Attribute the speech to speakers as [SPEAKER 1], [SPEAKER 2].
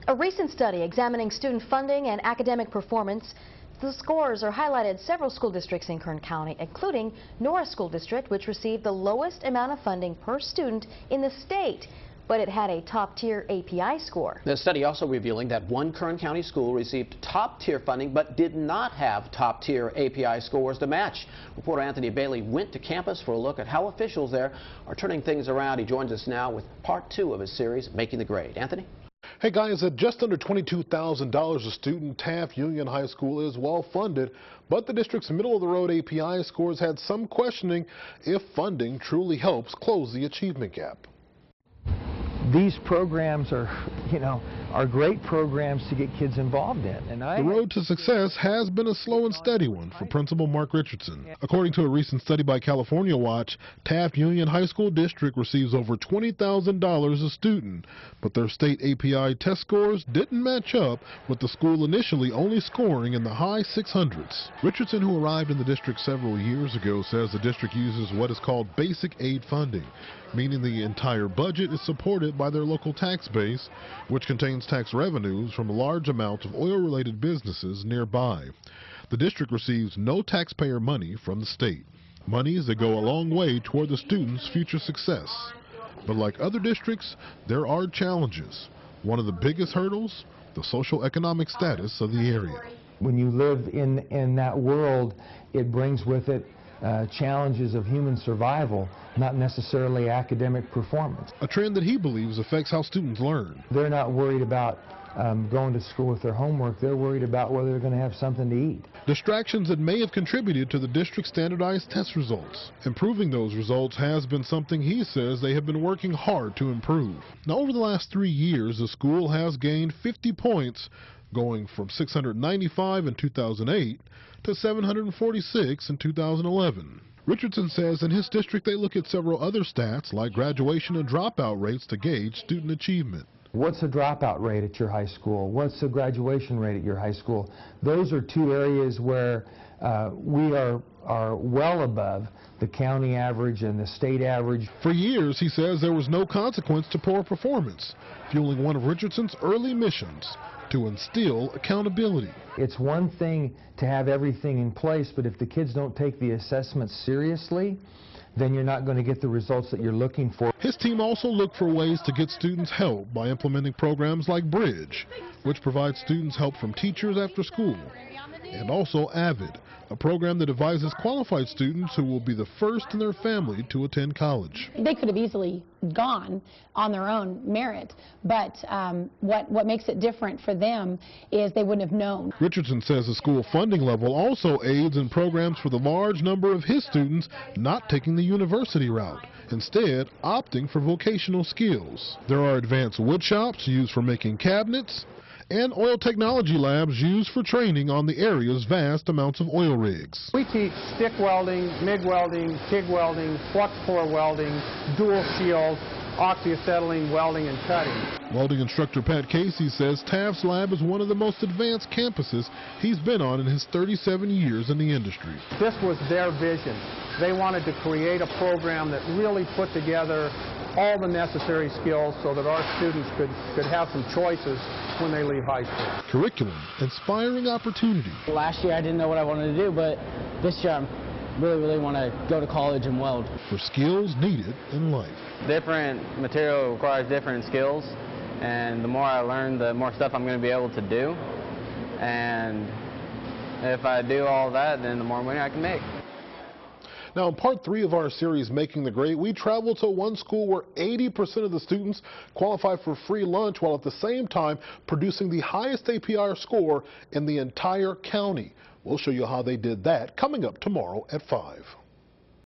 [SPEAKER 1] A recent study examining student funding and academic performance. The scores are highlighted in several school districts in Kern County, including Norris School District, which received the lowest amount of funding per student in the state, but it had a top-tier API score.
[SPEAKER 2] The study also revealing that one Kern County school received top-tier funding but did not have top-tier API scores to match. Reporter Anthony Bailey went to campus for a look at how officials there are turning things around. He joins us now with part 2 of his series, Making the Grade. Anthony?
[SPEAKER 3] Hey guys, at just under $22,000 a student, Taft Union High School is well funded, but the district's middle-of-the-road API scores had some questioning if funding truly helps close the achievement gap.
[SPEAKER 4] These programs are, are great programs to get kids involved in. And
[SPEAKER 3] the road to success has been a slow and steady one for Principal Mark Richardson. According to a recent study by California Watch, Taft Union High School District receives over $20,000 a student, but their state API test scores didn't match up with the school initially only scoring in the high 600s. Richardson, who arrived in the district several years ago, says the district uses what is called basic aid funding, meaning the entire budget is supported by their local tax base, which contains tax revenues from a large amount of oil-related businesses nearby. The district receives no taxpayer money from the state, monies that go a long way toward the students' future success. But like other districts, there are challenges. One of the biggest hurdles, the social economic status of the area.
[SPEAKER 4] When you live in that world, it brings with it challenges of human survival, not necessarily academic performance.
[SPEAKER 3] A trend that he believes affects how students learn.
[SPEAKER 4] They're not worried about going to school with their homework. They're worried about whether they're going to have something to eat.
[SPEAKER 3] Distractions that may have contributed to the district's standardized test results. Improving those results has been something he says they have been working hard to improve. Now, over the last 3 years, the school has gained 50 points, going from 695 in 2008 to 746 in 2011. Richardson says in his district they look at several other stats like graduation and dropout rates to gauge student achievement.
[SPEAKER 4] What's the dropout rate at your high school? What's the graduation rate at your high school? Those are two areas where we are well above the county average and the state average.
[SPEAKER 3] For years, he says, there was no consequence to poor performance, fueling one of Richardson's early missions to instill accountability.
[SPEAKER 4] It's one thing to have everything in place, but if the kids don't take the assessments seriously, then you're not going to get the results that you're looking for.
[SPEAKER 3] His team also looked for ways to get students help by implementing programs like Bridge, which provides students help from teachers after school, and also AVID, a program that advises qualified students who will be the first in their family to attend college.
[SPEAKER 5] They could have easily gone on their own merit, but what makes it different for them is they wouldn't have known.
[SPEAKER 3] Richardson says the school funding level also aids in programs for the large number of his students not taking the university route, instead opting for vocational skills. There are advanced wood shops used for making cabinets, and oil technology labs used for training on the area's vast amounts of oil rigs.
[SPEAKER 6] We teach stick welding, MIG welding, TIG welding, flux core welding, dual shield, oxyacetylene welding and cutting.
[SPEAKER 3] Welding instructor Pat Casey says Taft's lab is one of the most advanced campuses he's been on in his 37 years in the industry.
[SPEAKER 6] This was their vision. They wanted to create a program that really put together all the necessary skills so that our students could have some choices when they leave high school.
[SPEAKER 3] Curriculum, inspiring opportunity.
[SPEAKER 7] Last year I didn't know what I wanted to do, but this year I really want to go to college and weld.
[SPEAKER 3] For skills needed in life.
[SPEAKER 8] Different material requires different skills, and the more I learn, the more stuff I'm going to be able to do. And if I do all that, then the more money I can make.
[SPEAKER 3] Now, in part 3 of our series, Making the Grade, we traveled to one school where 80% of the students qualified for free lunch while at the same time producing the highest API score in the entire county. We'll show you how they did that coming up tomorrow at 5.